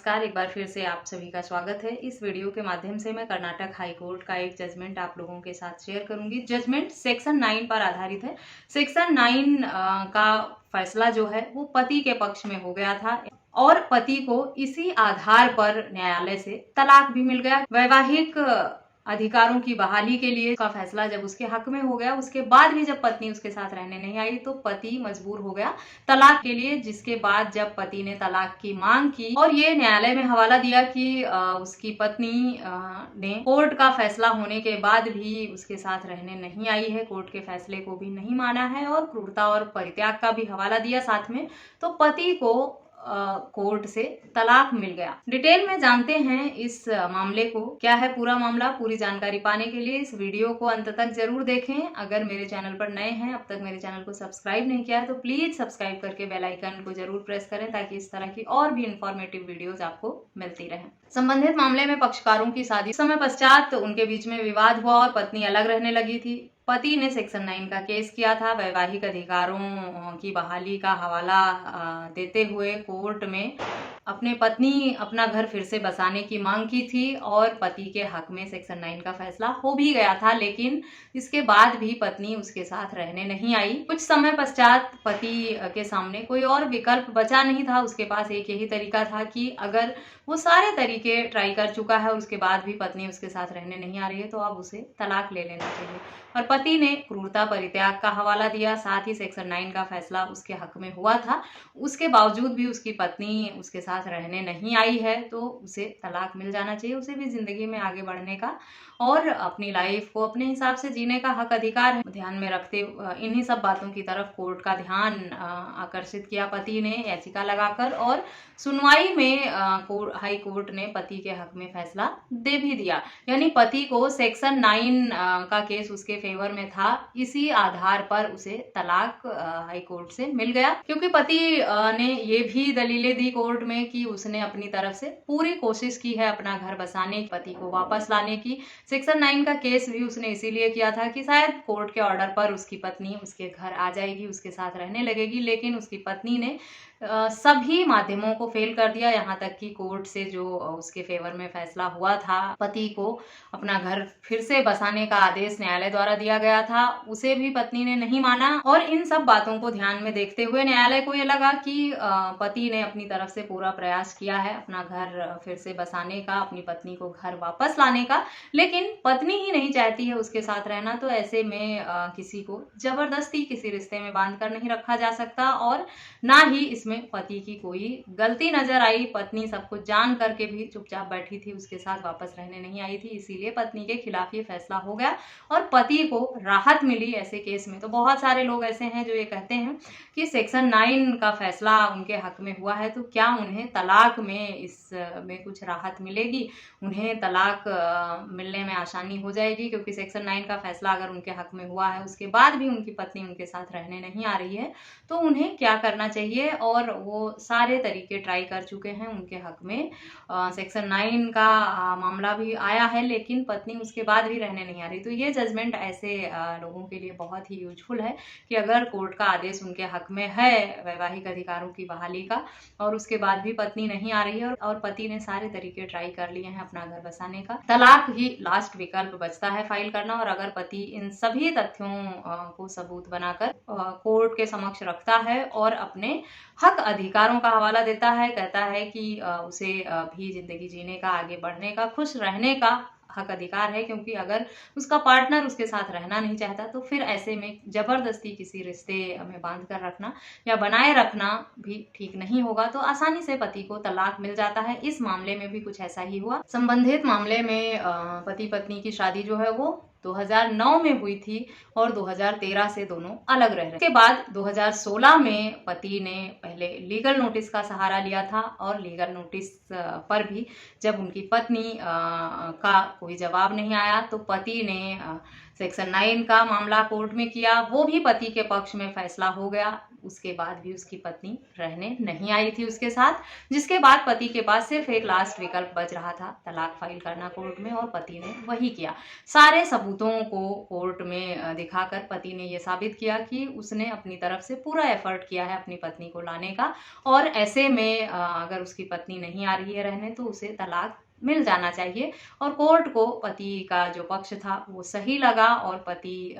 नमस्कार, एक बार फिर से आप सभी का स्वागत है। इस वीडियो के माध्यम से मैं कर्नाटक हाई कोर्ट का एक जजमेंट आप लोगों के साथ शेयर करूंगी। जजमेंट सेक्शन 9 पर आधारित है। सेक्शन 9 का फैसला जो है वो पति के पक्ष में हो गया था और पति को इसी आधार पर न्यायालय से तलाक भी मिल गया। वैवाहिक अधिकारों की बहाली के लिए का फैसला जब उसके हक में हो गया, उसके बाद भी जब पत्नी उसके साथ रहने नहीं आई तो पति मजबूर हो गया तलाक के लिए, जिसके बाद जब पति ने तलाक की मांग की और ये न्यायालय में हवाला दिया कि उसकी पत्नी ने कोर्ट का फैसला होने के बाद भी उसके साथ रहने नहीं आई है, कोर्ट के फैसले को भी नहीं माना है और क्रूरता और परित्याग का भी हवाला दिया साथ में, तो पति को कोर्ट से तलाक मिल गया। डिटेल में जानते हैं इस मामले को, क्या है पूरा मामला। पूरी जानकारी पाने के लिए इस वीडियो को अंत तक जरूर देखें। अगर मेरे चैनल पर नए हैं, अब तक मेरे चैनल को सब्सक्राइब नहीं किया है तो प्लीज सब्सक्राइब करके बेल आइकन को जरूर प्रेस करें ताकि इस तरह की और भी इंफॉर्मेटिव वीडियोस आपको मिलती रहे। संबंधित मामले में पक्षकारों की शादी समय पश्चात उनके बीच में विवाद हुआ और पत्नी अलग रहने लगी थी। पति ने सेक्शन 9 का केस किया था। वैवाहिक अधिकारों की बहाली का हवाला देते हुए कोर्ट में अपने पत्नी अपना घर फिर से बसाने की मांग की थी और पति के हक में सेक्शन 9 का फैसला हो भी गया था, लेकिन इसके बाद भी पत्नी उसके साथ रहने नहीं आई। कुछ समय पश्चात पति के सामने कोई और विकल्प बचा नहीं था। उसके पास एक यही तरीका था कि अगर वो सारे तरीके ट्राई कर चुका है और उसके बाद भी पत्नी उसके साथ रहने नहीं आ रही है तो अब उसे तलाक ले लेना चाहिए। और पति ने क्रूरता परित्याग का हवाला दिया, साथ ही सेक्शन 9 का फैसला उसके हक में हुआ था। उसके बावजूद भी उसकी पत्नी उसके साथ रहने नहीं आई है तो उसे तलाक मिल जाना चाहिए। उसे भी जिंदगी में आगे बढ़ने का और अपनी लाइफ को अपने हिसाब से जीने का हक अधिकार है। ध्यान में रखते इन्हीं सब बातों की तरफ कोर्ट का ध्यान आकर्षित किया पति ने याचिका लगाकर, और सुनवाई में हाई कोर्ट ने पति के हक में फैसला दे भी दिया। यानी पति को सेक्शन 9 का केस उसके फेवर में था, इसी आधार पर उसे तलाक हाई कोर्ट से मिल गया, क्योंकि पति ने ये भी दलीलें दी कोर्ट में कि उसने अपनी तरफ से पूरी कोशिश की है अपना घर बसाने की, पति को वापस लाने की। सेक्शन 9 का केस भी उसने इसीलिए किया था कि शायद कोर्ट के ऑर्डर पर उसकी पत्नी उसके घर आ जाएगी, उसके साथ रहने लगेगी, लेकिन उसकी पत्नी ने सभी माध्यमों को फेल कर दिया। यहाँ तक कि कोर्ट से जो उसके फेवर में फैसला हुआ था, पति को अपना घर फिर से बसाने का आदेश न्यायालय द्वारा दिया गया था, उसे भी पत्नी ने नहीं माना। और इन सब बातों को ध्यान में देखते हुए न्यायालय को ये लगा कि पति ने अपनी तरफ से पूरा प्रयास किया है अपना घर फिर से बसाने का, अपनी पत्नी को घर वापस लाने का, लेकिन पत्नी ही नहीं चाहती है उसके साथ रहना। तो ऐसे में किसी को जबरदस्ती किसी रिश्ते में बांध कर नहीं रखा जा सकता और ना ही इसमें पति की कोई गलती नजर आई। पत्नी सब कुछ जान करके भी चुपचाप बैठी थी, उसके साथ वापस रहने नहीं आई थी, इसीलिए पत्नी के खिलाफ ये फैसला हो गया और पति को राहत मिली ऐसे केस में। तो बहुत सारे लोग ऐसे हैं जो ये कहते हैं कि सेक्शन 9 का फैसला उनके हक में हुआ है तो क्या उन्हें तलाक में इसमें कुछ राहत मिलेगी, उन्हें तलाक मिलने में आसानी हो जाएगी, क्योंकि सेक्शन 9 का फैसला अगर उनके हक में हुआ है उसके बाद भी उनकी पत्नी उनके साथ रहने नहीं आ रही है तो उन्हें क्या करना चाहिए। और वो सारे तरीके ट्राई कर चुके हैं उनके हक में। सेक्शन 9 का मामला भी आया है लेकिन पत्नी उसके बाद भी रहने नहीं आ रही। तो ये जजमेंट ऐसे लोगों के लिए बहुत ही यूजफुल है कि अगर कोर्ट का आदेश उनके हक में है वैवाहिक अधिकारों की बहाली का और उसके बाद भी पत्नी नहीं आ रही है और पति ने सारे तरीके ट्राई कर लिए हैं अपना घर बसाने का, तलाक ही लास्ट विकल्प बचता है फाइल करना। और अगर पति इन सभी तथ्यों को सबूत बनाकर कोर्ट के समक्ष रखता है और अपने हक अधिकारों का हवाला देता है, कहता है कि उसे भी जिंदगी जीने का, आगे बढ़ने का, खुश रहने का हक अधिकार है, क्योंकि अगर उसका पार्टनर उसके साथ रहना नहीं चाहता तो फिर ऐसे में जबरदस्ती किसी रिश्ते में बांध कर रखना या बनाए रखना भी ठीक नहीं होगा। तो आसानी से पति को तलाक मिल जाता है। इस मामले में भी कुछ ऐसा ही हुआ। संबंधित मामले में पति पत्नी की शादी जो है वो 2009 में हुई थी और 2013 से दोनों अलग रह रहे। इसके बाद 2016 में पति ने पहले लीगल नोटिस का सहारा लिया था और लीगल नोटिस पर भी जब उनकी पत्नी का कोई जवाब नहीं आया, तो पति ने सेक्शन 9 का मामला कोर्ट में किया। वो भी पति के पक्ष में फैसला हो गया। उसके बाद भी उसकी पत्नी रहने नहीं आई थी उसके साथ, जिसके बाद पति के पास सिर्फ एक लास्ट विकल्प बच रहा था, तलाक फाइल करना कोर्ट में, और पति ने वही किया। सारे सबूतों को कोर्ट में दिखाकर पति ने यह साबित किया कि उसने अपनी तरफ से पूरा एफर्ट किया है अपनी पत्नी को लाने का, और ऐसे में अगर उसकी पत्नी नहीं आ रही है रहने तो उसे तलाक मिल जाना चाहिए। और कोर्ट को पति का जो पक्ष था वो सही लगा और पति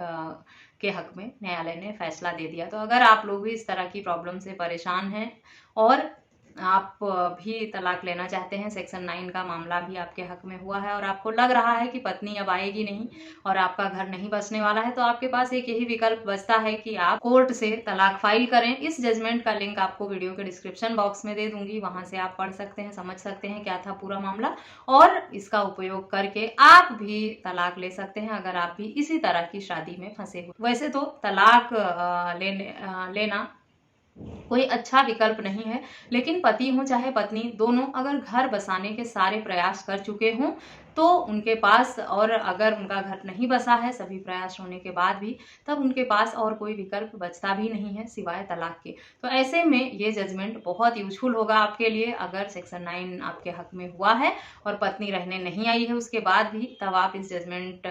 के हक में न्यायालय ने फैसला दे दिया। तो अगर आप लोग भी इस तरह की प्रॉब्लम से परेशान हैं और आप भी तलाक लेना चाहते हैं, सेक्शन 9 का मामला भी आपके हक में हुआ है और आपको लग रहा है कि पत्नी अब आएगी नहीं और आपका घर नहीं बसने वाला है, तो आपके पास एक यही विकल्प बचता है कि आप कोर्ट से तलाक फाइल करें। इस जजमेंट का लिंक आपको वीडियो के डिस्क्रिप्शन बॉक्स में दे दूंगी, वहां से आप पढ़ सकते हैं, समझ सकते हैं क्या था पूरा मामला, और इसका उपयोग करके आप भी तलाक ले सकते हैं अगर आप भी इसी तरह की शादी में फंसे हुए। वैसे तो तलाक लेना कोई अच्छा विकल्प नहीं है, लेकिन पति हो चाहे पत्नी, दोनों अगर घर बसाने के सारे प्रयास कर चुके हों तो उनके पास, और अगर उनका घर नहीं बसा है सभी प्रयास होने के बाद भी, तब उनके पास और कोई विकल्प बचता भी नहीं है सिवाय तलाक के। तो ऐसे में ये जजमेंट बहुत यूजफुल होगा आपके लिए। अगर सेक्शन 9 आपके हक में हुआ है और पत्नी रहने नहीं आई है उसके बाद भी, तब आप इस जजमेंट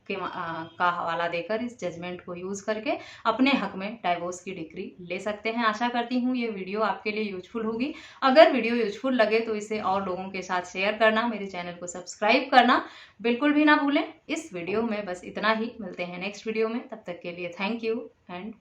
का हवाला देकर इस जजमेंट को यूज करके अपने हक में डाइवोर्स की डिक्री ले सकते हैं। आशा करती हूँ ये वीडियो आपके लिए यूजफुल होगी। अगर वीडियो यूजफुल लगे तो इसे और लोगों के साथ शेयर करना, मेरे चैनल को सब्सक्राइब करना बिल्कुल भी ना भूलें। इस वीडियो में बस इतना ही, मिलते हैं नेक्स्ट वीडियो में, तब तक के लिए थैंक यू एंड